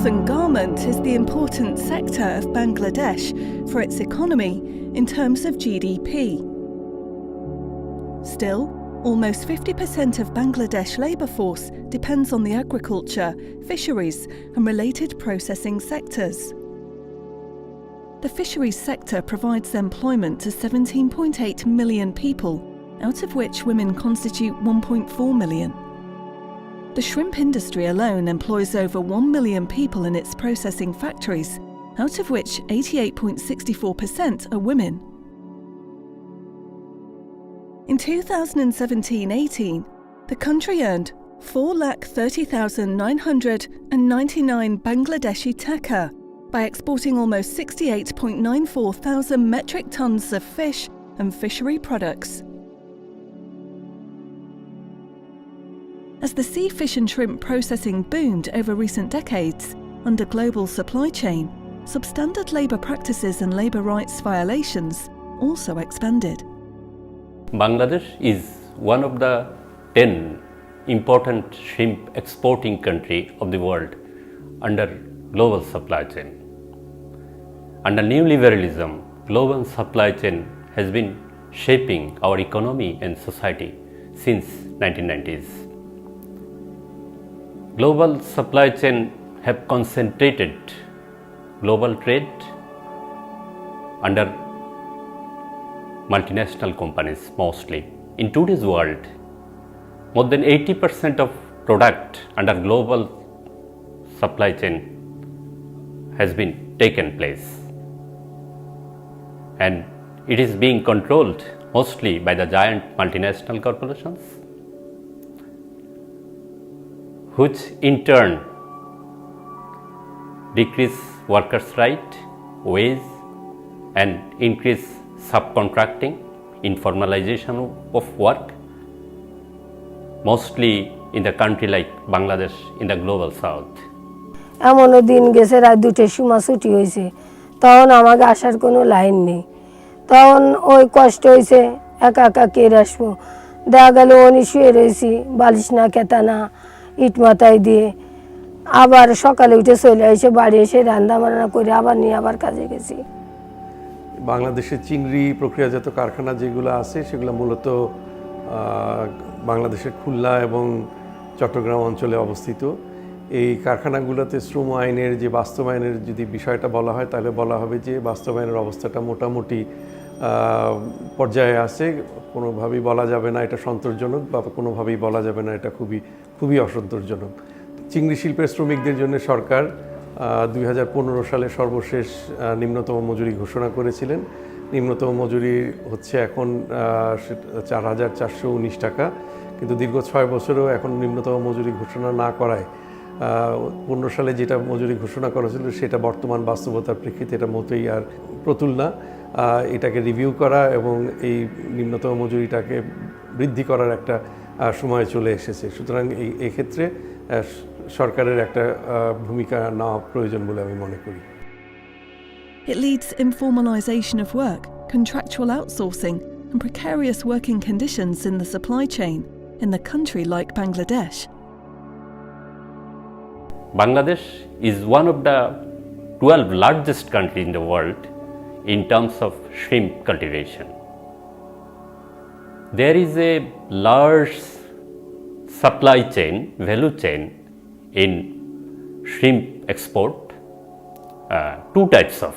and garment is the important sector of Bangladesh for its economy in terms of GDP. Still, almost 50% of Bangladesh labour force depends on the agriculture, fisheries and related processing sectors. The fisheries sector provides employment to 17.8 million people, out of which women constitute 1.4 million. The shrimp industry alone employs over 1 million people in its processing factories, out of which 88.64% are women. In 2017-18, the country earned 4,30,999 Bangladeshi taka by exporting almost 68.94 thousand metric tons of fish and fishery products. As the sea fish and shrimp processing boomed over recent decades under global supply chain, substandard labour practices and labour rights violations also expanded. Bangladesh is one of the 10 important shrimp exporting country of the world under global supply chain. Under new liberalism, global supply chain has been shaping our economy and society since 1990s. Global supply chain have concentrated global trade under multinational companies mostly. In today's world, more than 80% of product under global supply chain has been taken place, and it is being controlled mostly by the giant multinational corporations, which in turn decrease workers' right, wage and increase subcontracting, informalization of work, mostly in the country like Bangladesh in the global south. এমনও দিন গেছে রাত 2টার সময় ছুটি হয়েছে, তখন আমাকে আসার কোনো লাইন নেই, তখন ওই কষ্ট হয়েছে, একা একা কে আসবো, দেখা গেল উনি শুয়ে রয়েছি, বালিশ না খেতা না ইট মাথায় দিয়ে, আবার সকালে উঠে চলে এসে বাড়ি এসে রান্না বান্না করে আবার নিয়ে আবার কাজে গেছি। বাংলাদেশের চিংড়ি প্রক্রিয়াজাত কারখানা যেগুলো আছে সেগুলো মূলত বাংলাদেশের খুলনা এবং চট্টগ্রাম অঞ্চলে অবস্থিত। এই কারখানাগুলোতে শ্রম আইনের যে বাস্তবায়নের যদি বিষয়টা বলা হয় তাহলে বলা হবে যে বাস্তবায়নের অবস্থাটা মোটামুটি পর্যায়ে আছে, কোনোভাবেই বলা যাবে না এটা সন্তোষজনক বা কোনোভাবেই বলা যাবে না এটা খুবই অসন্তোষজনক। চিংড়ি শিল্পের শ্রমিকদের জন্য সরকার 2015 সালে সর্বশেষ নিম্নতম মজুরি ঘোষণা করেছিলেন। নিম্নতম মজুরি হচ্ছে এখন 4,419 টাকা, কিন্তু দীর্ঘ 6 বছরেও এখন নিম্নতম মজুরি ঘোষণা না করায় 15 সালে যেটা মজুরি ঘোষণা করা ছিল সেটা বর্তমান বাস্তবতার প্রেক্ষিতে এটা মোটেই আর প্রতুল না। এটাকে রিভিউ করা এবং এই নিম্নতম মজুরিটাকে বৃদ্ধি করার একটা সময় চলে এসেছে। সুতরাং এই ক্ষেত্রে সরকারের একটা ভূমিকা নেওয়া প্রয়োজন বলে আমি মনে করি। It leads informalization of work, contractual outsourcing and precarious working conditions in the supply chain in the country like Bangladesh. Bangladesh is one of the 12 largest countries in the world in terms of shrimp cultivation. There is a large supply chain, value chain in shrimp export, two types of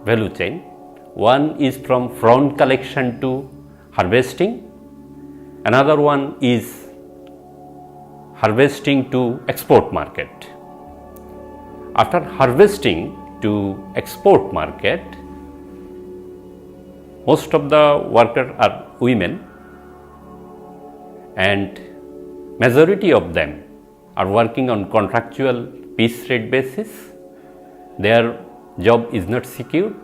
value chain. One is from front collection to harvesting, another one is harvesting to export market. After harvesting to export market, most of the workers are women and majority of them are working on contractual piece rate basis. Their job is not secured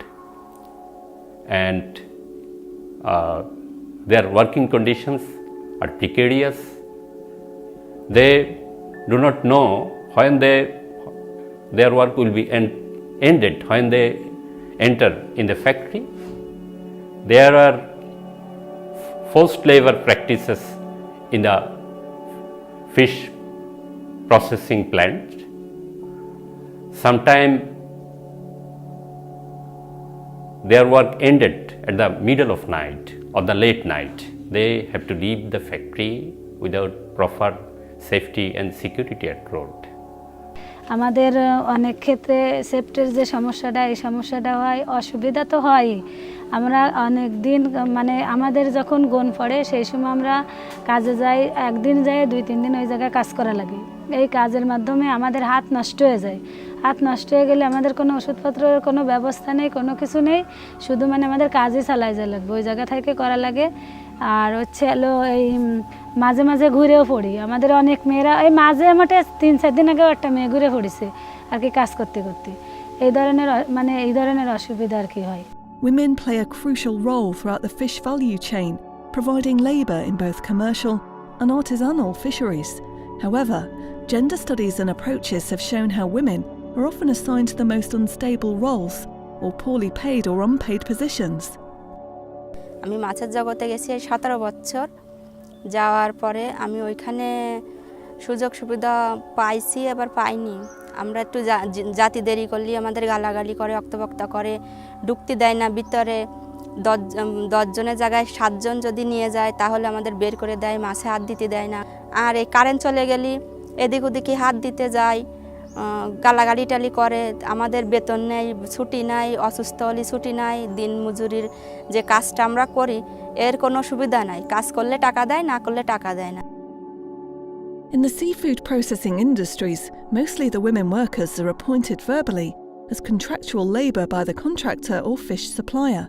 and their working conditions are precarious. They do not know when their work will be ended when they enter in the factory. There are forced labor practices in the fish processing plant. Sometimes their work ended at the middle of night or the late night. They have to leave the factory without proper safety and security at road. আমাদের অনেক ক্ষেত্রে সেফটির যে সমস্যাটা এই সমস্যাটা হয়, অসুবিধা তো হয়। আমরা অনেক দিন মানে আমাদের যখন গন পড়ে সেই সময় আমরা কাজে যাই, একদিন যাই 2-3 দিন ওই জায়গায় কাজ করা লাগে। এই কাজের মাধ্যমে আমাদের হাত নষ্ট হয়ে যায়। হাত নষ্ট হয়ে গেলে আমাদের কোনো ওষুধপত্রের কোনো ব্যবস্থা নেই, কোনো কিছু নেই, শুধু মানে আমাদের কাজই চালাই যায় লাগবে, ওই জায়গা থেকে করা লাগে। আর হচ্ছে হলো এই মাঝে মাঝে ঘুরেও পড়ি। আমাদের অনেক মেয়েরা এই মাঝে মোটে 3-4 দিন আগে একটা মেয়ে ঘুরে পড়েছে আর কি কাজ করতে করতে। এই ধরনের অসুবিধা আর কি হয়। Women play a crucial role throughout the fish value chain, providing labour in both commercial and artisanal fisheries. However, gender studies and approaches have shown how women are often assigned to the most unstable roles or poorly paid or unpaid positions. আমি মাছের জগতে গেছি 17 বছর। যাওয়ার পরে আমি ওইখানে সুযোগ সুবিধা পাইছি, আবার পাইনি। আমরা একটু জাতি দেরি করলে আমাদের গালাগালি করে, অক্তবক্তা করে, ঢুকতে দেয় না ভিতরে। 10 জনের জায়গায় 7 জন যদি নিয়ে যায় তাহলে আমাদের বের করে দেয়, মাছে হাত দিতে দেয় না। আর এই কারেন্ট চলে গেলে এদিক ওদিকে হাত দিতে যায়, গালাগালি টালি করে। আমাদের বেতন নেই, ছুটি নাই, অসুস্থ হলে ছুটি নাই। দিন মজুরির যে কাজটা আমরা করি এর কোনো সুবিধা নাই, কাজ করলে টাকা দেয়, না করলে টাকা দেয় না। In the seafood processing industries, mostly the women workers are appointed verbally as contractual labour by the contractor or fish supplier.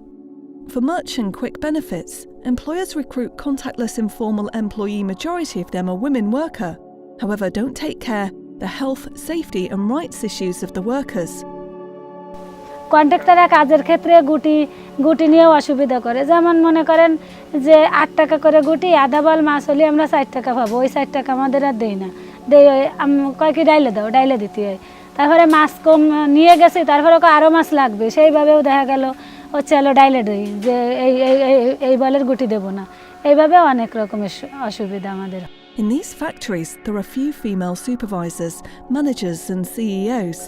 For much and quick benefits, employers recruit contactless informal employee. Majority of them are women worker. However, don't take care the health, safety and rights issues of the workers. কন্ট্রাক্টররা কাজের ক্ষেত্রে গুটি নিয়েও অসুবিধা করে। যেমন মনে করেন যে 8 টাকা করে গুটি, আধা বল মাছ হলে আমরা 4 টাকা পাবো, ওই 4 টাকা আমাদের আর দেই না, দেই কয় কি ডাইলে দাও, ডাইলে দিতে হয়। তারপরে মাছ কম নিয়ে গেছে, তারপরে আরও মাছ লাগবে, সেইভাবেও দেখা গেল হচ্ছে হলো ডাইলে দেই যে এই বলের গুটি দেবো না। এইভাবে অনেক রকমের অসুবিধা আমাদের। In these factories, there are few female supervisors, managers and CEOs.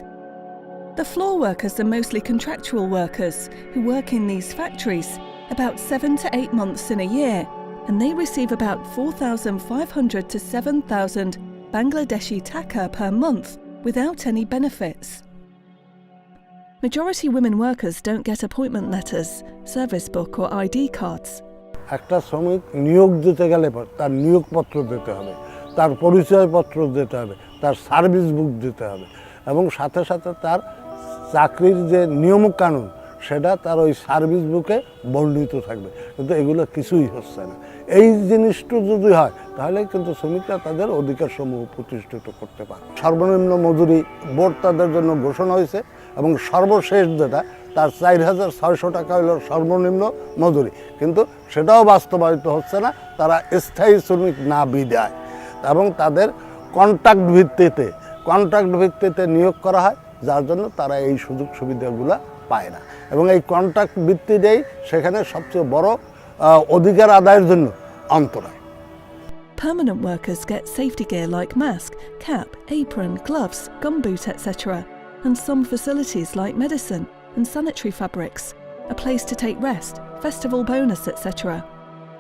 The floor workers are mostly contractual workers who work in these factories about 7 to 8 months in a year, and they receive about 4,500 to 7,000 Bangladeshi taka per month without any benefits. Majority women workers don't get appointment letters, service book or ID cards. একটা শ্রমিক নিয়োগ দিতে গেলে তার নিয়োগপত্র দিতে হবে, তার পরিচয়পত্র দিতে হবে, তার সার্ভিস বুক দিতে হবে এবং সাথে সাথে তার চাকরির যে নিয়মকানুন সেটা তার ওই সার্ভিস বুকে বর্ণিত থাকবে। কিন্তু এগুলো কিছুই হচ্ছে না। এই জিনিসটা যদি হয় তাহলে কিন্তু শ্রমিকরা তাদের অধিকার সমূহ প্রতিষ্ঠিত করতে পারে। সর্বনিম্ন মজুরি বোর্ড তাদের জন্য ঘোষণা হয়েছে এবং সর্বশেষ যেটা তার 4,600 টাকা হলো সর্বনিম্ন মজুরি, কিন্তু সেটাও বাস্তবায়িত হচ্ছে না। তারা স্থায়ী শ্রমিক না বিদায় এবং তাদের কন্ট্রাক্ট ভিত্তিতে নিয়োগ করা হয়, যার জন্য তারা এই সুযোগ সুবিধাগুলো পায় না। এবং এই কন্ট্রাক্ট ভিত্তিতেই সেখানে সবচেয়ে বড় অধিকার আদায়ের জন্য অন্তরায়। Permanent workers get safety gear like mask, cap, apron, gloves, gumboot, etc., and some facilities like medicine and sanitary fabrics, a place to take rest, festival bonus, etc.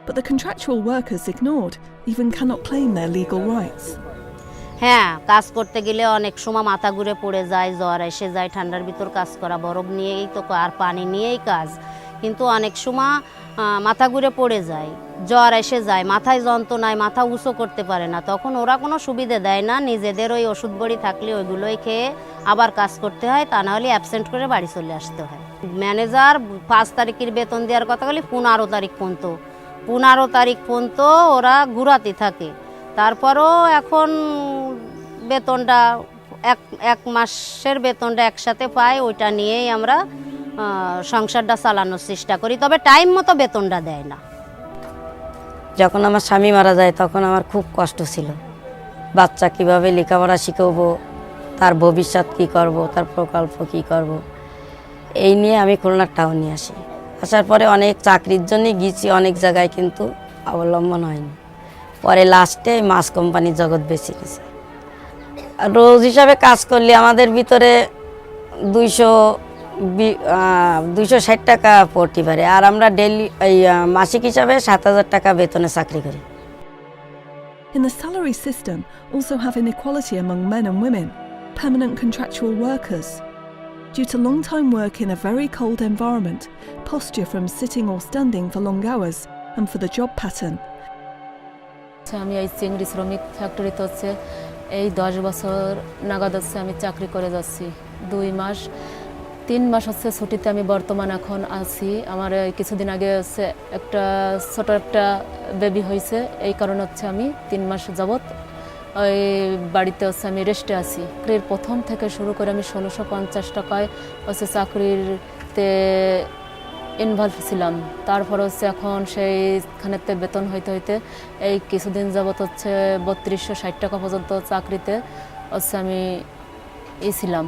But the contractual workers ignored, even cannot claim their legal rights. হ্যাঁ, কাজ করতে গেলে অনেক সময় মাথা ঘুরে পড়ে যায়, জ্বর এসে যায়, ঠান্ডার ভিতর কাজ করা, বরফ নিয়েই তো আর পানি নিয়েই কাজ, কিন্তু অনেক সময় মাথা ঘুরে পড়ে যায়, জ্বর এসে যায়, মাথায় যন্ত্রণায় মাথা উঁচু করতে পারে না, তখন ওরা কোনো সুবিধা দেয় না। নিজেদের ওই ওষুধ বড়ি থাকলে ওইগুলোই খেয়ে আবার কাজ করতে হয়, তা নাহলে অ্যাবসেন্ট করে বাড়ি চলে আসতে হয়। ম্যানেজার 5 তারিখের বেতন দেওয়ার কথা বলি 15 তারিখ পর্যন্ত ওরা ঘুরাতে থাকে। তারপরও এখন বেতনটা এক মাসের বেতনটা একসাথে পাই, ওইটা নিয়েই আমরা সংসারটা চালানোর চেষ্টা করি, তবে টাইম মতো বেতনটা দেয় না। যখন আমার স্বামী মারা যায় তখন আমার খুব কষ্ট ছিল, বাচ্চা কিভাবে লেখাপড়া শিখাবো, তার ভবিষ্যৎ কি করব, তার প্রকল্প কি করব, এই নিয়ে আমি খুলনা টাউনে আসি। আসার পরে অনেক চাকরির জন্য গিয়েছি অনেক জায়গায়, কিন্তু অবলম্বন হয়নি। পরে লাস্টে মাছ কোম্পানির জগৎ বেছে গেছে। রোজ হিসাবে কাজ করলে আমাদের ভিতরে 260 টাকা পড়তে পারে, আর আমরা ডেইলি মাসিক হিসাবে 7,000 টাকা বেতনে চাকরি করি। In the salary system, also have inequality among men and women, permanent contractual workers. Due to long time work in a very cold environment, posture from sitting or standing for long hours, and for the job pattern. আমি এই চিংড়ি শ্রমিক ফ্যাক্টরিতে হচ্ছে এই 10 বছর নাগাদ হচ্ছে আমি চাকরি করে যাচ্ছি। 3 মাস হচ্ছে ছুটিতে আমি বর্তমান এখন আছি। আমার কিছুদিন আগে হচ্ছে ছোট একটা বেবি হয়েছে, এই কারণে হচ্ছে আমি 3 মাস যাবত ওই বাড়িতে হচ্ছে আমি রেস্টে আছি। চাকরির প্রথম থেকে শুরু করে আমি 1650 টাকায় হচ্ছে চাকরিতে ইনভলভ ছিলাম। তারপর হচ্ছে এখন সেইখানেতে বেতন হইতে হইতে এই কিছুদিন যাবত হচ্ছে 3260 টাকা পর্যন্ত চাকরিতে হচ্ছে আমি ছিলাম,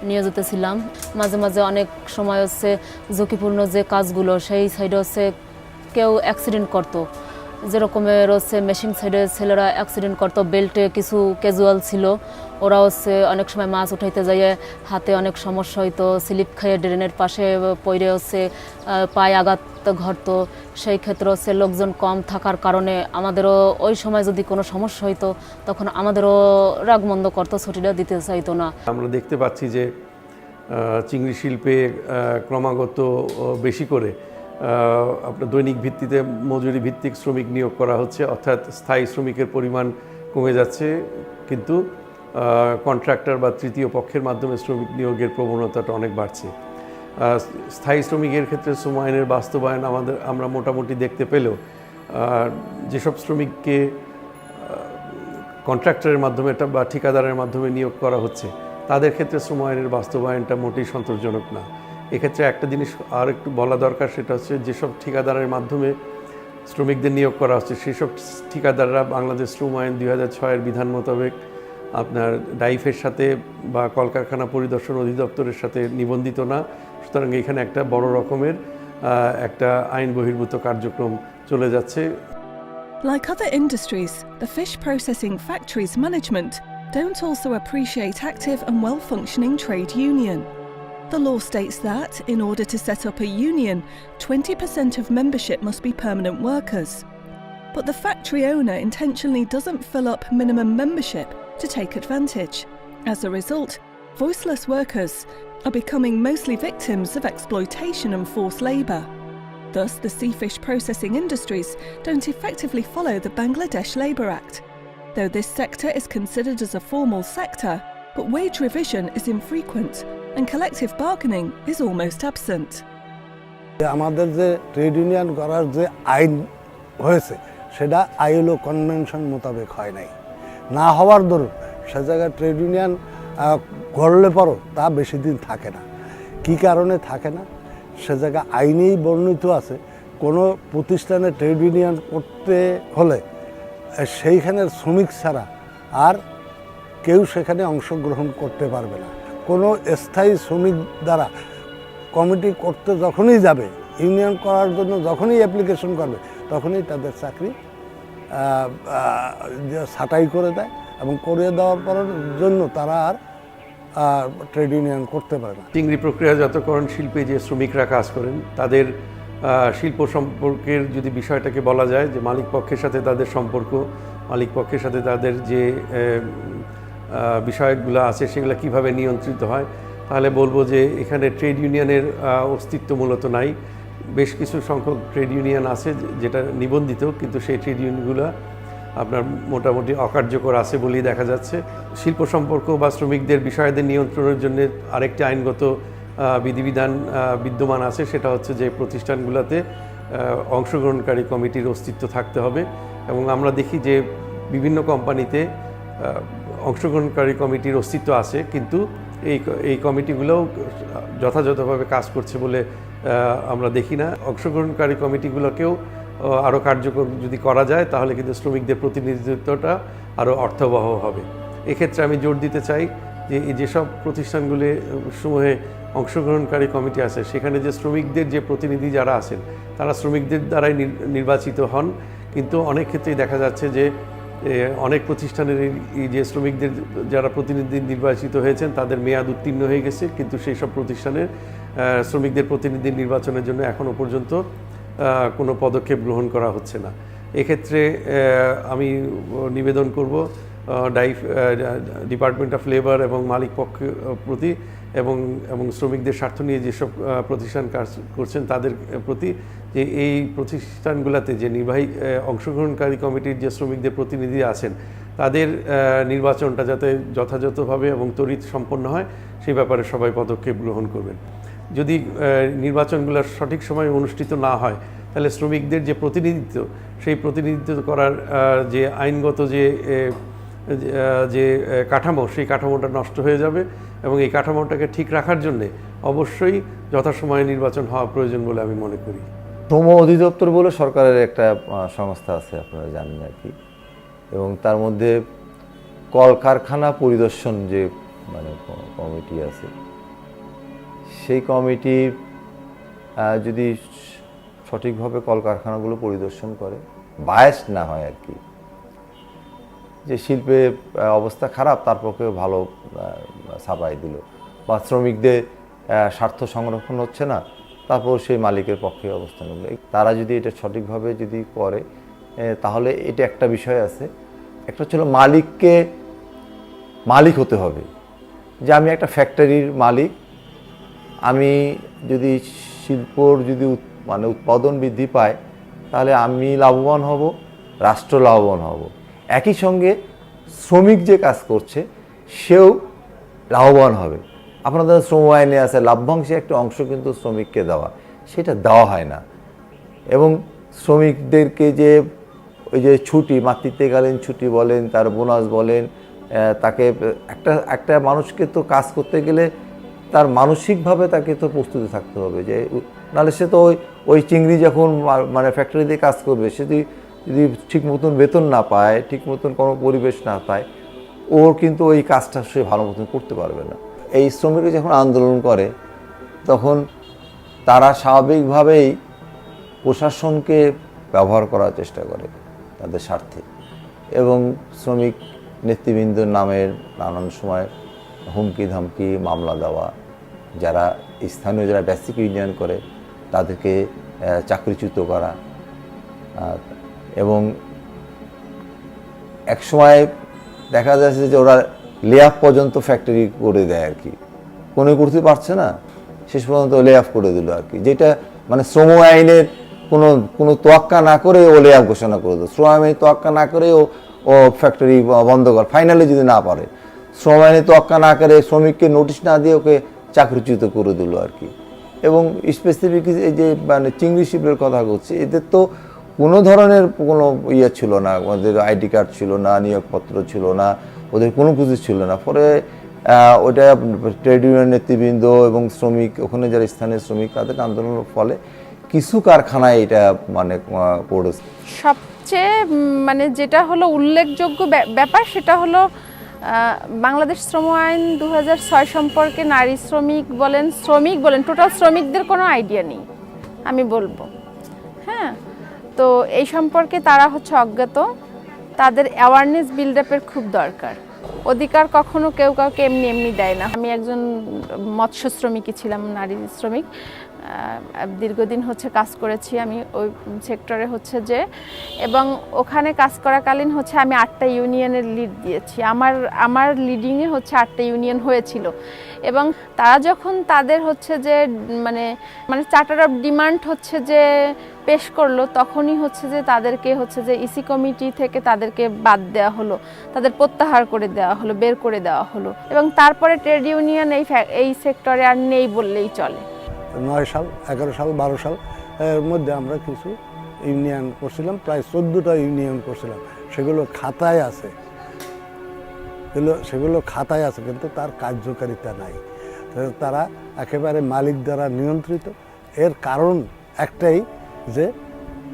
নিয়োজিত ছিলাম। মাঝে মাঝে অনেক সময় হচ্ছে ঝুঁকিপূর্ণ যে কাজগুলো সেই সাইডে হচ্ছে কেউ অ্যাক্সিডেন্ট করতো, যেরকমের হচ্ছে মেশিন সাইডের ছেলেরা অ্যাক্সিডেন্ট করতো, বেল্টে কিছু ক্যাজুয়াল ছিল, ওরা হচ্ছে অনেক সময় মাছ উঠাইতে যাইয়ে হাতে অনেক সমস্যা হইতো, স্লিপ খেয়ে ড্রেনের পাশে পড়ে হচ্ছে পায়ে আঘাত ঘটতো। সেই ক্ষেত্রে হচ্ছে লোকজন কম থাকার কারণে আমাদেরও ওই সময় যদি কোনো সমস্যা হইতো তখন আমাদেরও রাগমন্দ করতো, ছুটিটা দিতে চাইতো না। আমরা দেখতে পাচ্ছি যে চিংড়ি শিল্পে ক্রমাগত বেশি করে আপনার দৈনিক ভিত্তিতে মজুরি ভিত্তিক শ্রমিক নিয়োগ করা হচ্ছে, অর্থাৎ স্থায়ী শ্রমিকের পরিমাণ কমে যাচ্ছে, কিন্তু কন্ট্রাক্টর বা তৃতীয় পক্ষের মাধ্যমে শ্রমিক নিয়োগের প্রবণতাটা অনেক বাড়ছে। স্থায়ী শ্রমিকের ক্ষেত্রে শ্রম আইনের বাস্তবায়ন আমরা মোটামুটি দেখতে পেলেও যেসব শ্রমিককে কন্ট্রাক্টরের মাধ্যমে বা ঠিকাদারের মাধ্যমে নিয়োগ করা হচ্ছে তাদের ক্ষেত্রে শ্রম আইনের বাস্তবায়নটা মোটেই সন্তোষজনক না। এক্ষেত্রে একটা জিনিস আর একটু বলা দরকার, সেটা হচ্ছে যেসব ঠিকাদারের মাধ্যমে শ্রমিকদের নিয়োগ করা হচ্ছে সেসব ঠিকাদাররা বাংলাদেশ শ্রম আইন 2006-এর বিধান মোতাবেক আপনার ডাইফের সাথে বা কলকারখানা পরিদর্শন অধিদপ্তরের সাথে নিবন্ধিত না। সুতরাং এখানে একটা বড় রকমের একটা আইন বহির্ভূত কার্যক্রম চলে যাচ্ছে। Like other industries, the fish processing factories management don't also appreciate active and well-functioning trade union. The law states that, in order to set up a union, 20% of membership must be permanent workers. But the factory owner intentionally doesn't fill up minimum membership to take advantage. As a result, voiceless workers are becoming mostly victims of exploitation and forced labour. Thus, the seafish processing industries don't effectively follow the Bangladesh Labour Act. Though this sector is considered as a formal sector, but wage revision is infrequent and collective bargaining is almost absent. আমাদের যে trade union করার যে আইন হয়েছে সেটা ILO convention মোতাবেক হয় নাই, না হওয়ার দরুন সে জায়গায় ট্রেড ইউনিয়ন গড়লে পরও তা বেশি দিন থাকে না। কি কারণে থাকে না সে জায়গা আইনেই বর্ণিত আছে। কোনো প্রতিষ্ঠানে ট্রেড ইউনিয়ন করতে হলে সেইখানের শ্রমিক ছাড়া আর কেউ সেখানে অংশগ্রহণ করতে পারবে না। কোনো স্থায়ী শ্রমিক দ্বারা কমিটি করতে যখনই যাবে, ইউনিয়ন করার জন্য যখনই অ্যাপ্লিকেশন করবে, তখনই তাদের চাকরি ছাঁটাই করে দেয় এবং করিয়ে দেওয়ার পরের জন্য তারা আর ট্রেড ইউনিয়ন করতে পারে না। চিংড়ি প্রক্রিয়াজাতকরণ শিল্পে যে শ্রমিকরা কাজ করেন তাদের শিল্প সম্পর্কের যদি বিষয়টাকে বলা যায় যে মালিক পক্ষের সাথে তাদের সম্পর্ক, মালিক পক্ষের সাথে তাদের যে বিষয়গুলো আছে সেগুলো কিভাবে নিয়ন্ত্রিত হয়, তাহলে বলবো যে এখানে ট্রেড ইউনিয়নের অস্তিত্ব মূলত নাই। বেশ কিছু সংখ্যক ট্রেড ইউনিয়ন আছে যেটা নিবন্ধিত, কিন্তু সেই ট্রেড ইউনিয়নগুলো আপনার মোটামুটি অকার্যকর আছে বলেই দেখা যাচ্ছে। শিল্প সম্পর্ক বা শ্রমিকদের বিষয়দের নিয়ন্ত্রণের জন্য আরেকটি আইনগত বিধিবিধান বিদ্যমান আছে, সেটা হচ্ছে যে প্রতিষ্ঠানগুলোতে অংশগ্রহণকারী কমিটির অস্তিত্ব থাকতে হবে। এবং আমরা দেখি যে বিভিন্ন কোম্পানিতে অংশগ্রহণকারী কমিটির অস্তিত্ব আছে, কিন্তু এই কমিটিগুলোও যথাযথভাবে কাজ করছে বলে আমরা দেখি না। অংশগ্রহণকারী কমিটিগুলোকেও আরও কার্যকর যদি করা যায় তাহলে কিন্তু শ্রমিকদের প্রতিনিধিত্বটা আরও অর্থবহ হবে। এক্ষেত্রে আমি জোর দিতে চাই যে যেসব প্রতিষ্ঠানগুলি সমূহে অংশগ্রহণকারী কমিটি আছে সেখানে যে শ্রমিকদের যে প্রতিনিধি যারা আছেন তারা শ্রমিকদের দ্বারাই নির্বাচিত হন, কিন্তু অনেক ক্ষেত্রেই দেখা যাচ্ছে যে অনেক প্রতিষ্ঠানের এই যে শ্রমিকদের যারা প্রতিনিধি নির্বাচিত হয়েছেন তাদের মেয়াদ উত্তীর্ণ হয়ে গেছে, কিন্তু সেই সব প্রতিষ্ঠানের শ্রমিকদের প্রতিনিধি নির্বাচনের জন্য এখনও পর্যন্ত কোনো পদক্ষেপ গ্রহণ করা হচ্ছে না। এক্ষেত্রে আমি নিবেদন করব ডিপার্টমেন্ট অফ লেবার এবং মালিক পক্ষের প্রতি এবং শ্রমিকদের স্বার্থ নিয়ে যেসব প্রতিষ্ঠান কাজ করছেন তাদের প্রতি, যে এই প্রতিষ্ঠানগুলোতে যে নির্বাহী অংশগ্রহণকারী কমিটির যে শ্রমিকদের প্রতিনিধি আছেন তাদের নির্বাচনটা যাতে যথাযথভাবে এবং তড়িৎ সম্পন্ন হয় সেই ব্যাপারে সবাই পদক্ষেপ গ্রহণ করবেন। যদি নির্বাচনগুলো সঠিক সময়ে অনুষ্ঠিত না হয় তাহলে শ্রমিকদের যে প্রতিনিধিত্ব সেই প্রতিনিধিত্ব করার যে আইনগত যে কাঠামো সেই কাঠামোটা নষ্ট হয়ে যাবে এবং এই কাঠামোটাকে ঠিক রাখার জন্যে অবশ্যই যথাসময়ে নির্বাচন হওয়া প্রয়োজন বলে আমি মনে করি। শ্রম অধিদপ্তর বলে সরকারের একটা সংস্থা আছে, আপনারা জানেন আর কি, এবং তার মধ্যে কলকারখানা পরিদর্শন যে কমিটি আছে, সেই কমিটি যদি সঠিকভাবে কলকারখানাগুলো পরিদর্শন করে, বায়াস না হয় আর কি, যে শিল্পে অবস্থা খারাপ তার পক্ষে ভালো ছাপাই দিল, বা শ্রমিকদের স্বার্থ সংরক্ষণ হচ্ছে না তারপর সেই মালিকের পক্ষে অবস্থান নিল, তারা যদি এটা সঠিকভাবে যদি করে তাহলে এটা একটা বিষয় আছে। একটা হচ্ছিল মালিককে মালিক হতে হবে, যে আমি একটা ফ্যাক্টরির মালিক, আমি যদি শিল্পর যদি উৎপাদন বৃদ্ধি পায় তাহলে আমি লাভবান হব, রাষ্ট্র লাভবান হব, একই সঙ্গে শ্রমিক যে কাজ করছে সেও লাভবান হবে। আপনাদের শ্রম আইনে আছে লাভ্যাংশে একটা অংশ কিন্তু শ্রমিককে দেওয়া, সেটা দেওয়া হয় না। এবং শ্রমিকদেরকে যে ওই যে ছুটি, মাতৃত্বকালীন ছুটি বলেন, তার বোনাস বলেন, তাকে একটা মানুষকে তো কাজ করতে গেলে তার মানসিকভাবে তাকে তো প্রস্তুতি থাকতে হবে, যে নাহলে সে তো ওই চিংড়ি যখন ফ্যাক্টরিতে কাজ করবে, সে যদি ঠিক মতন বেতন না পায়, ঠিক মতন কোনো পরিবেশ না পায়, ওর কিন্তু ওই কাজটা সে ভালো মতন করতে পারবে না। এই শ্রমিকরা যখন আন্দোলন করে তখন তারা স্বাভাবিকভাবেই প্রশাসনকে ব্যবহার করার চেষ্টা করে তাদের স্বার্থে, এবং শ্রমিক নেতৃবৃন্দর নামের নানান সময় হুমকি ধামকি, মামলা দেওয়া, যারা স্থানীয় যারা বেসিক ইউনিয়ন করে তাদেরকে চাকরিচ্যুত করা, এবং এক সময় দেখা যাচ্ছে যে ওরা লে অফ পর্যন্ত ফ্যাক্টরি করে দেয় আর কি, কোনো করতে পারছে না, শেষ পর্যন্ত লে অফ করে দিল আর কি, যেটা শ্রম আইনের কোনো তোয়াক্কা না করে ও লে অফ ঘোষণা করে দিল, শ্রম আইনের তোয়াক্কা না করে ও ফ্যাক্টরি বন্ধ কর, ফাইনালি যদি না পারে, শ্রম আইনে তোয়াক্কা না করে শ্রমিককে নোটিশ না দিয়ে ওকে চাকরিচ্যুত করে দিল আর কি। এবং স্পেসিফিক এই যে চিংড়ি শিল্পের কথা বলছি, এদের তো কোনো ধরনের কোনো ছিল না, ওদের আইডি কার্ড ছিল না, নিয়োগপত্র ছিল না, ওদের কোনো কিছু ছিল না। পরে ওটা ট্রেড ইউনিয়ন নেতৃবৃন্দ এবং শ্রমিক, ওখানে যারা স্থানীয় শ্রমিক, তাদের আন্দোলনের ফলে কিছু কারখানায় এটা পড়েছে। সবচেয়ে যেটা হলো উল্লেখযোগ্য ব্যাপার সেটা হলো বাংলাদেশ শ্রম আইন 2006 সম্পর্কে নারী শ্রমিক বলেন টোটাল শ্রমিকদের কোনো আইডিয়া নেই আমি বলবো। হ্যাঁ, তো এই সম্পর্কে তারা অজ্ঞাত, তাদের অ্যাওয়ারনেস বিল্ড আপের খুব দরকার। অধিকার কখনো কেউ কাউকে এমনি দেয় না। আমি একজন মৎস্য শ্রমিকই ছিলাম, নারী শ্রমিক, দীর্ঘদিন কাজ করেছি আমি ওই সেক্টরে এবং ওখানে কাজ করাকালীন আমি 8টা ইউনিয়নের লিড দিয়েছি। আমার লিডিংয়ে 8টা ইউনিয়ন হয়েছিল, এবং তারা যখন তাদের যে চার্টার অফ ডিমান্ড যে পেশ করলো, তখনই যে তাদেরকে যে ইসি কমিটি থেকে তাদেরকে বাদ দেওয়া হলো, তাদের প্রত্যাহার করে দেওয়া হলো, বের করে দেওয়া হলো, এবং তারপরে ট্রেড ইউনিয়ন এই সেক্টরে আর নেই বললেই চলে। 9 সাল, 11 সাল, 12 সাল এর মধ্যে আমরা কিছু ইউনিয়ন করছিলাম, প্রায় 14টা ইউনিয়ন করছিলাম। সেগুলো খাতায় আছে, কিন্তু তার কার্যকারিতা নাই। তারা একেবারে মালিক দ্বারা নিয়ন্ত্রিত। এর কারণ একটাই যে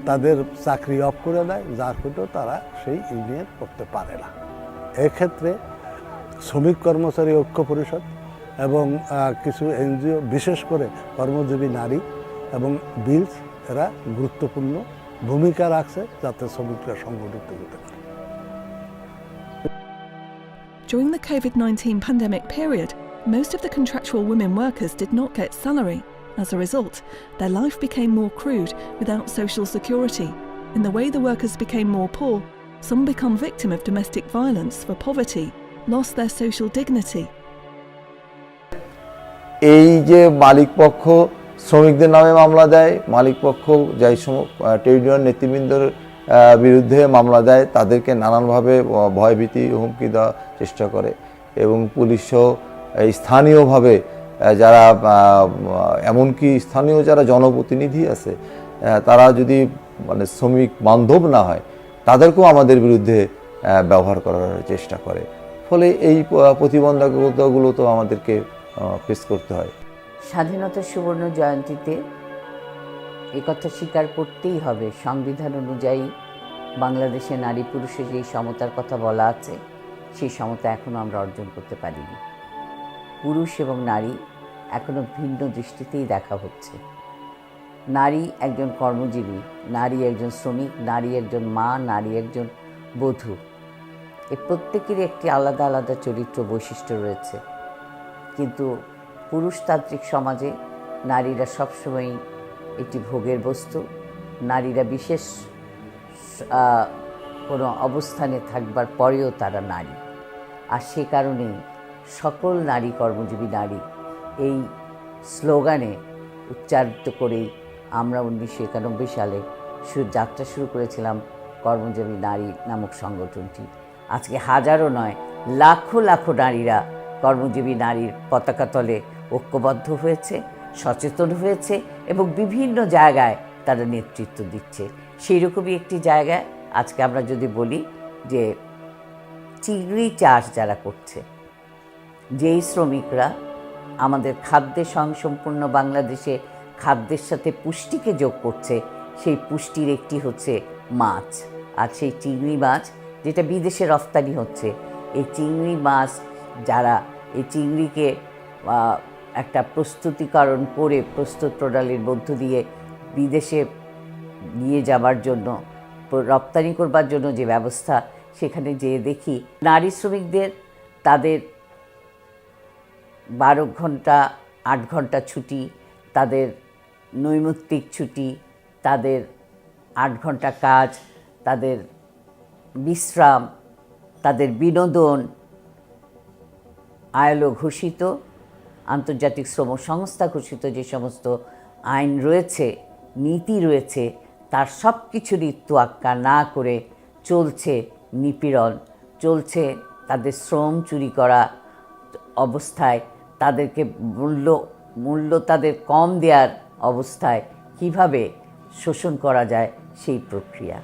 তাদের চাকরি অফ করে দেয়, যার ফলে তারা সেই ইউনিয়ন করতে পারে না। এক্ষেত্রে শ্রমিক কর্মচারী ঐক্য পরিষদ এবং কিছু এনজিও, বিশেষ করে কর্মজীবী নারী এবং বিলস, এরা গুরুত্বপূর্ণ ভূমিকা রাখছে যাতে শ্রমিকরা সংগঠিত হতে পারে। During the COVID-19 pandemic period, most of the contractual women workers did not get salary. As a result, their life became more crude without social security. In the way the workers became more poor, some become victim of domestic violence for poverty, lost their social dignity. এই যে মালিক পক্ষ শ্রমিকদের নামে মামলা দেয়, মালিক পক্ষ যাই trade union নেতৃবৃন্দের বিরুদ্ধে মামলা দেয়, তাদেরকে নানানভাবে ভয়ভীতি হুমকি দেওয়ার চেষ্টা করে এবং পুলিশও স্থানীয়ভাবে যারা এমনকি স্থানীয় যারা জনপ্রতিনিধি আছে তারা যদি মানে শ্রমিক বান্ধব না হয় তাদেরকেও আমাদের বিরুদ্ধে ব্যবহার করার চেষ্টা করে। ফলে এই প্রতিবন্ধকতাগুলো তো আমাদেরকে ফেস করতে হয়। স্বাধীনতার সুবর্ণ জয়ন্তীতে একথা স্বীকার করতেই হবে, সংবিধান অনুযায়ী বাংলাদেশে নারী পুরুষের যেই সমতার কথা বলা আছে সেই সমতা এখনও আমরা অর্জন করতে পারিনি। পুরুষ এবং নারী এখনও ভিন্ন দৃষ্টিতেই দেখা হচ্ছে। নারী একজন কর্মজীবী, নারী একজন শ্রমিক, নারী একজন মা, নারী একজন বধূ। এ প্রত্যেকেরই একটি আলাদা আলাদা চরিত্র বৈশিষ্ট্য রয়েছে, কিন্তু পুরুষতান্ত্রিক সমাজে নারীরা সবসময়ই একটি ভোগের বস্তু। নারীরা বিশেষ কোনো অবস্থানে থাকবার পরেও তারা নারী, আর সে কারণেই সকল নারী কর্মজীবী নারী এই স্লোগানে উচ্চারিত করেই আমরা 1991 সালে যাত্রা শুরু করেছিলাম কর্মজীবী নারী নামক সংগঠনটি। আজকে হাজারো নয় লাখো লাখো নারীরা কর্মজীবী নারীর পতাকা তলে ঐক্যবদ্ধ হয়েছে, সচেতন হয়েছে এবং বিভিন্ন জায়গায় তারা নেতৃত্ব দিচ্ছে। সেই রকমই একটি জায়গায় আজকে আমরা যদি বলি যে চিংড়ি চাষ যারা করছে, যেই শ্রমিকরা আমাদের খাদ্যে স্বয়ংসম্পূর্ণ বাংলাদেশে খাদ্যের সাথে পুষ্টিকে যোগ করছে, সেই পুষ্টির একটি হচ্ছে মাছ। আর সেই চিংড়ি মাছ যেটা বিদেশে রফতানি হচ্ছে, এই চিংড়ি মাছ যারা এই চিংড়িকে একটা প্রস্তুতিকরণ করে প্রস্তুত প্রণালীর মধ্য দিয়ে বিদেশে নিয়ে যাবার জন্য, রপ্তানি করবার জন্য যে ব্যবস্থা, সেখানে যেয়ে দেখি নারী শ্রমিকদের তাদের 12 ঘন্টা 8 ঘন্টা ছুটি, তাদের নৈমিত্তিক ছুটি, তাদের 8 ঘন্টা কাজ, তাদের বিশ্রাম, তাদের বিনোদন আইএলও ঘোষিত, আন্তর্জাতিক শ্রম সংস্থা ঘোষিত যে সমস্ত আইন রয়েছে, নীতি রয়েছে, তার সব কিছুরই তোয়াক্কা না করে চলছে নিপীড়ন, চলছে তাদের শ্রম চুরি করা অবস্থায়, তাদেরকে মূল্য তাদের কম দেওয়ার অবস্থায় কিভাবে শোষণ করা যায় সেই প্রক্রিয়া।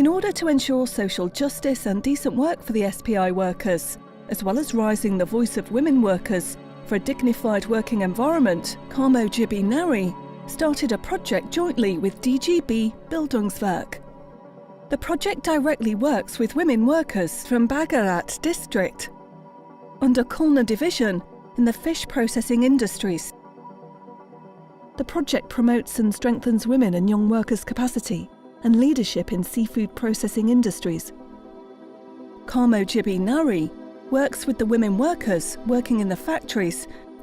In order to ensure social justice and decent work for the SPI workers, as well as raising the voice of women workers for a dignified working environment, Karmojibi Nari started a project jointly with DGB Bildungswerk. The project directly works with women workers from Bagarat district under Kulna division in the fish processing industries. The project promotes and strengthens women and young workers' capacity and leadership in seafood processing industries. Karmojibi Nari works with the women workers working in the factories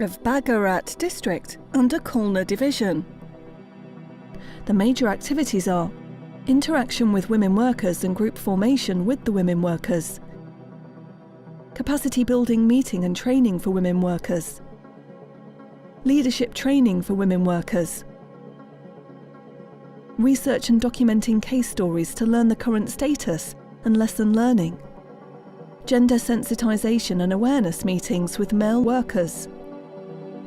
of Bagarat district under Kulna division. The major activities are interaction with women workers and group formation with the women workers, capacity building meeting and training for women workers, leadership training for women workers, research and documenting case stories to learn the current status and lesson learning, gender sensitization and awareness meetings with male workers,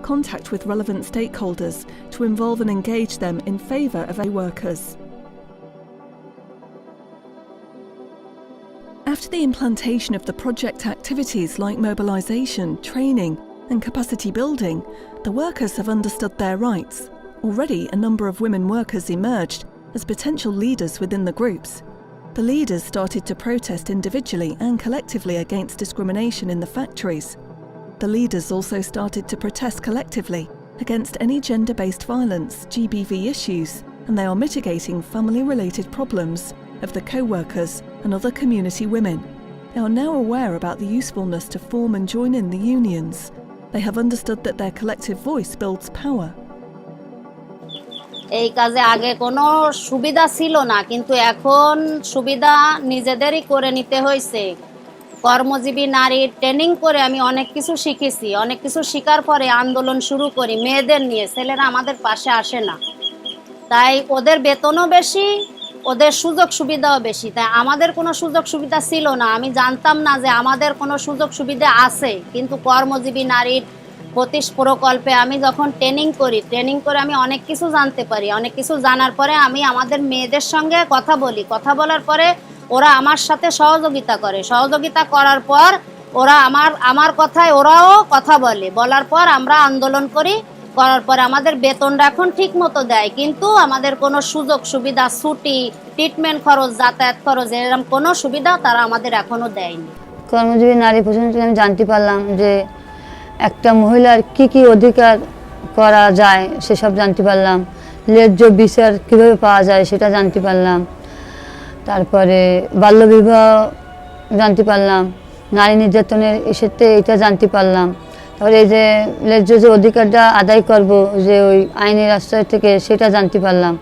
contact with relevant stakeholders to involve and engage them in favour of workers. After the implantation of the project activities like mobilisation, training and capacity building, the workers have understood their rights. Already a number of women workers emerged as potential leaders within the groups. The leaders started to protest individually and collectively against discrimination in the factories. The leaders also started to protest collectively against any gender-based violence, GBV issues, and they are mitigating family-related problems of the co-workers and other community women. They are now aware about the usefulness to form and join in the unions. They have understood that their collective voice builds power. এই কাজে আগে কোনো সুবিধা ছিল না, কিন্তু এখন সুবিধা নিজেদেরই করে নিতে হয়েছে। কর্মজীবী নারীর ট্রেনিং করে আমি অনেক কিছু শিখেছি। অনেক কিছু শেখার পরে আন্দোলন শুরু করি মেয়েদের নিয়ে। ছেলেরা আমাদের পাশে আসে না, তাই ওদের বেতনও বেশি, ওদের সুযোগ সুবিধাও বেশি। তাই আমাদের কোনো সুযোগ সুবিধা ছিল না, আমি জানতাম না যে আমাদের কোনো সুযোগ সুবিধা আছে। কিন্তু কর্মজীবী নারীর প্রকল্পে আমি যখন ট্রেনিং করে আমি অনেক কিছু জানতে পারি। অনেক কিছু জানার পরে আমি আমাদের মেয়েদের সঙ্গে কথা বলি। কথা বলার পরে ওরা আমার সাথে সহযোগিতা করার পর ওরা আমার কথায় ওরাও কথা বলার পর আমরা আন্দোলন করার পর আমাদের বেতনটা এখন ঠিক মতো দেয়, কিন্তু আমাদের কোনো সুযোগ সুবিধা, ছুটি, ট্রিটমেন্ট খরচ, যাতায়াত খরচ এরকম কোনো সুবিধা তারা আমাদের এখনো দেয়নি। কর্মজীবী নারী প্রশাসন থেকে আমি জানতে পারলাম যে একটা মহিলার কি কি অধিকার করা যায় সেসব জানতে পারলাম। ন্যায্য বিচার কীভাবে পাওয়া যায় সেটা জানতে পারলাম। তারপরে বাল্যবিবাহ জানতে পারলাম, নারী নির্যাতনের ক্ষেত্রে এটা জানতে পারলাম। তারপরে এই যে ন্যায্য যে অধিকারটা আদায় করব যে ওই আইনের আশ্রয় থেকে সেটা জানতে পারলাম।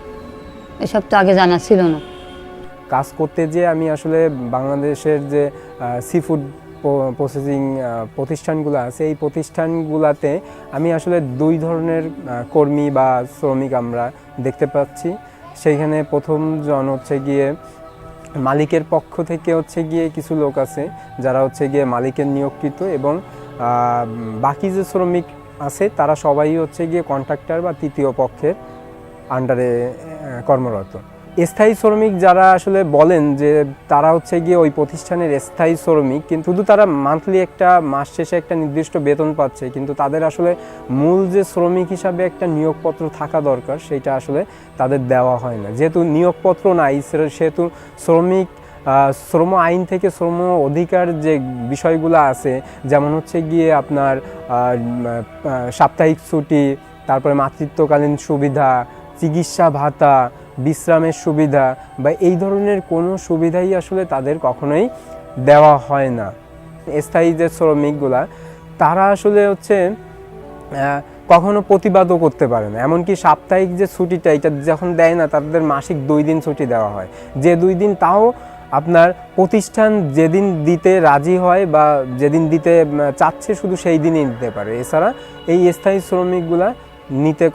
এসব তো আগে জানা ছিল না। কাজ করতে যে আমি আসলে বাংলাদেশের যে সি ফুড প্রসেসিং প্রতিষ্ঠানগুলো আছে এই প্রতিষ্ঠানগুলোতে আমি আসলে দুই ধরনের কর্মী বা শ্রমিক আমরা দেখতে পাচ্ছি। সেইখানে প্রথম জন হচ্ছে গিয়ে মালিকের পক্ষ থেকে হচ্ছে গিয়ে কিছু লোক আছে যারা হচ্ছে গিয়ে মালিকের নিয়োগকৃত, এবং বাকি যে শ্রমিক আছে তারা সবাই হচ্ছে গিয়ে কন্ট্রাক্টর বা তৃতীয় পক্ষের আন্ডারে কর্মরত। স্থায়ী শ্রমিক যারা আসলে বলেন যে তারা হচ্ছে গিয়ে ওই প্রতিষ্ঠানের স্থায়ী শ্রমিক, কিন্তু শুধু তারা মান্থলি একটা মাস শেষে একটা নির্দিষ্ট বেতন পাচ্ছে, কিন্তু তাদের আসলে মূল যে শ্রমিক হিসাবে একটা নিয়োগপত্র থাকা দরকার সেইটা আসলে তাদের দেওয়া হয় না। যেহেতু নিয়োগপত্র নাই, সেহেতু শ্রম আইন থেকে শ্রম অধিকার যে বিষয়গুলো আছে, যেমন হচ্ছে গিয়ে আপনার সাপ্তাহিক ছুটি, তারপরে মাতৃত্বকালীন সুবিধা, চিকিৎসা ভাতা, বিশ্রামের সুবিধা বা এই ধরনের কোনো সুবিধাই আসলে তাদের কখনোই দেওয়া হয় না। স্থায়ী যে শ্রমিকগুলা তারা আসলে হচ্ছে কখনো প্রতিবাদও করতে পারে না। এমনকি সাপ্তাহিক যে ছুটিটা এটা যখন দেয় না, তাদের মাসিক 2 দিন ছুটি দেওয়া হয়, যে 2 দিন তাও আপনার প্রতিষ্ঠান যেদিন দিতে রাজি হয় বা যেদিন দিতে চাচ্ছে শুধু সেই দিনই নিতে পারে। এছাড়া এই স্থায়ী শ্রমিকগুলা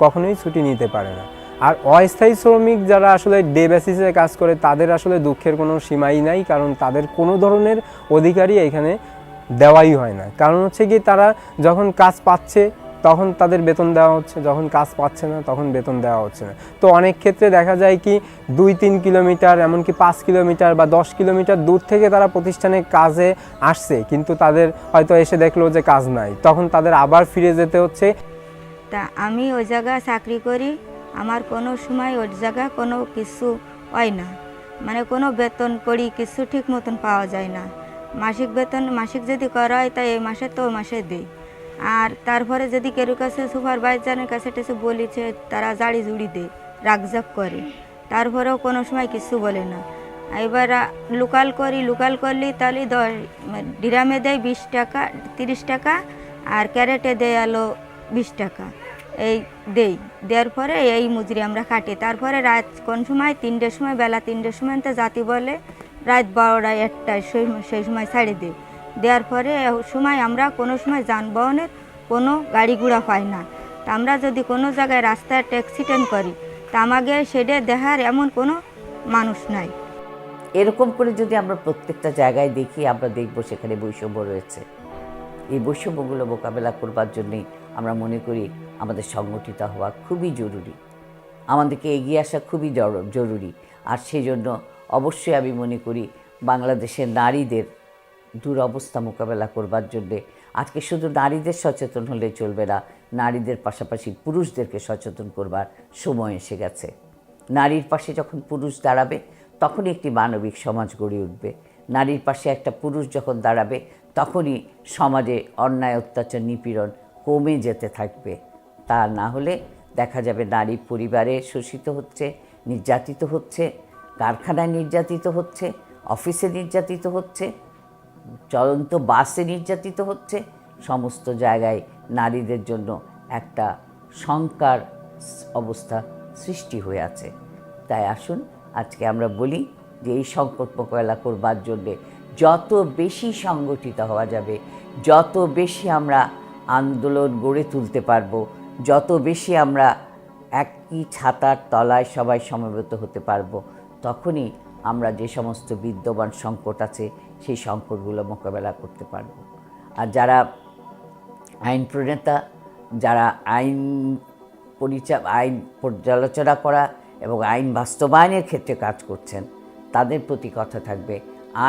কখনোই ছুটি নিতে পারে না। আর অস্থায়ী শ্রমিক যারা আসলে ডে বেসিসে কাজ করে তাদের আসলে দুঃখের কোনো সীমাই নাই, কারণ তাদের কোনো ধরনের অধিকারই এখানে দেওয়াই হয় না। কারণ হচ্ছে কি তারা যখন কাজ পাচ্ছে তখন তাদের বেতন দেওয়া হচ্ছে, যখন কাজ পাচ্ছে না তখন বেতন দেওয়া হচ্ছে না। তো অনেক ক্ষেত্রে দেখা যায় কি 2-3 কিলোমিটার, এমনকি 5 কিলোমিটার বা 10 কিলোমিটার দূর থেকে তারা প্রতিষ্ঠানে কাজে আসছে, কিন্তু তাদের হয়তো এসে দেখলো যে কাজ নাই, তখন তাদের আবার ফিরে যেতে হচ্ছে। তা আমি ওই জায়গায় চাকরি করি, আমার কোনো সময় ওই জায়গায় কোনো কিছু হয় না, মানে কোনো বেতন করি কিছু ঠিক মতন পাওয়া যায় না। মাসিক বেতন মাসিক যদি করা হয় তাই এই মাসে তো মাসে দেয়। আর তারপরে যদি কেউ কাছে সুপারভাইজারের কাছে টেসে বলিছে তারা জাড়ি জুড়ি দেয়, রাগজাগ করে, তারপরেও কোনো সময় কিছু বলে না। এবার লোকাল করলে তাহলে ড্রামে দেয় 20 টাকা 30 টাকা, আর ক্যারেটে দেয় 20 টাকা, এই দেওয়ার পরে এই মজুরি আমরা কাটি। তারপরে রাত কোন সময় 3টের সময়, বেলা 3টের সময় তো জাতি বলে রাত 12টায় 1টায় সেই সময় ছাড়ে দেওয়ার পরে সময় আমরা কোনো সময় যানবাহনের কোনো গাড়ি ঘোড়া পাই না। তা আমরা যদি কোনো জায়গায় রাস্তায় অ্যাক্সিডেন্ট করি তা আমাকে সেটা দেখার এমন কোনো মানুষ নাই। এরকম করে যদি আমরা প্রত্যেকটা জায়গায় দেখি, আমরা দেখব সেখানে বৈষম্য রয়েছে। এই বৈষম্যগুলো মোকাবেলা করবার জন্যই আমরা মনে করি আমাদের সংগঠিত হওয়া খুবই জরুরি, আমাদেরকে এগিয়ে আসা খুবই জরুরি। আর সেই জন্য অবশ্যই আমি মনে করি বাংলাদেশের নারীদের দুরবস্থা মোকাবেলা করবার জন্যে আজকে শুধু নারীদের সচেতন হলে চলবে না, নারীদের পাশাপাশি পুরুষদেরকে সচেতন করবার সময় এসে গেছে। নারীর পাশে যখন পুরুষ দাঁড়াবে তখনই একটি মানবিক সমাজ গড়ে উঠবে। নারীর পাশে একটা পুরুষ যখন দাঁড়াবে তখনই সমাজে অন্যায়, অত্যাচার, নিপীড়ন কমে যেতে থাকবে। তা না হলে দেখা যাবে নারী পরিবারে শোষিত হচ্ছে, নির্যাতিত হচ্ছে, কারখানায় নির্যাতিত হচ্ছে, অফিসে নির্যাতিত হচ্ছে, চলন্ত বাসে নির্যাতিত হচ্ছে, সমস্ত জায়গায় নারীদের জন্য একটা শঙ্কার অবস্থা সৃষ্টি হয়ে আছে। তাই আসুন আজকে আমরা বলি যে এই সংকট মোকাবেলা করবার জন্যে যত বেশি সংগঠিত হওয়া যাবে, যত বেশি আমরা আন্দোলন গড়ে তুলতে পারবো, যত বেশি আমরা একই ছাতার তলায় সবাই সমবেত হতে পারবো, তখনই আমরা যে সমস্ত বিদ্যমান সংকট আছে সেই সংকটগুলো মোকাবেলা করতে পারবো। আর যারা আইন প্রণেতা, যারা আইন পর্যালোচনা করা এবং আইন বাস্তবায়নের ক্ষেত্রে কাজ করছেন, তাদের প্রতি কথা থাকবে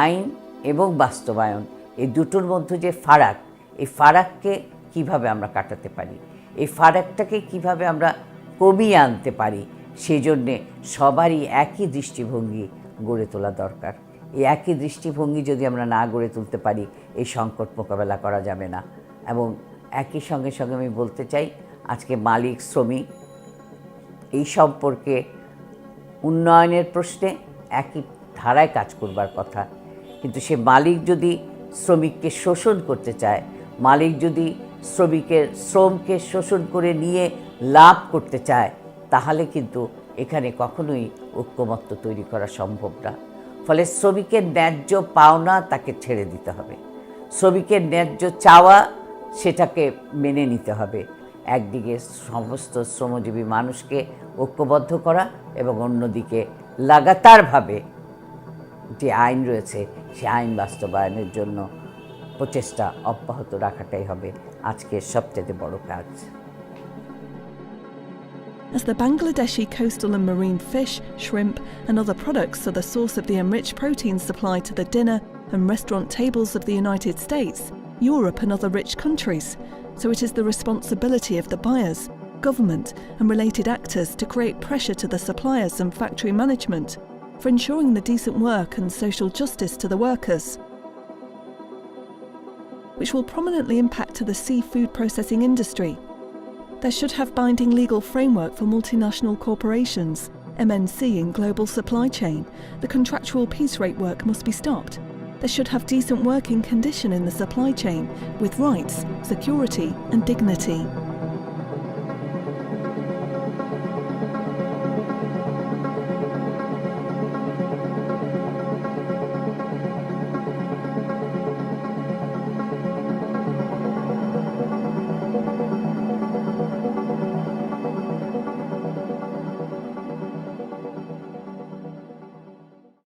আইন এবং বাস্তবায়ন এই দুটোর মধ্যে যে ফারাক, এই ফারাককে কিভাবে আমরা কাটাতে পারি, এই ফারাকটাকে কিভাবে আমরা কমিয়ে আনতে পারি, সেই জন্যে সবারই একই দৃষ্টিভঙ্গি গড়ে তোলা দরকার। এই একই দৃষ্টিভঙ্গি যদি আমরা না গড়ে তুলতে পারি, এই সংকট মোকাবেলা করা যাবে না। এবং একই সঙ্গে সঙ্গে আমি বলতে চাই, আজকে মালিক শ্রমিক এই সম্পর্কে উন্নয়নের প্রশ্নে একই ধারায় কাজ করবার কথা, কিন্তু সে মালিক যদি শ্রমিককে শোষণ করতে চায়, মালিক যদি শ্রমকে শোষণ করে নিয়ে লাভ করতে চায়, তাহলে কিন্তু এখানে কখনোই ঐক্যমত্য তৈরি করা সম্ভব না। ফলে শ্রমিকের ন্যায্য পাওনা তাকে ছেড়ে দিতে হবে, শ্রমিকের ন্যায্য চাওয়া সেটাকে মেনে নিতে হবে। একদিকে সমস্ত শ্রমজীবী মানুষকে ঐক্যবদ্ধ করা এবং অন্যদিকে লাগাতারভাবে যে আইন রয়েছে সে আইন বাস্তবায়নের জন্য প্রচেষ্টা অব্যাহত রাখাটাই হবে আজকের সবচেয়ে বড় কাজ। As the Bangladeshi coastal and marine fish, shrimp and other products are the source of the enriched protein supplied to the dinner and restaurant tables of the United States, Europe and other rich countries, so it is the responsibility of the buyers, government and related actors to create pressure to the suppliers and factory management for ensuring the decent work and social justice to the workers, which will prominently impact to the seafood processing industry. There should have binding legal framework for multinational corporations, MNC and global supply chain. The contractual piece rate work must be stopped. There should have decent working condition in the supply chain with rights, security and dignity.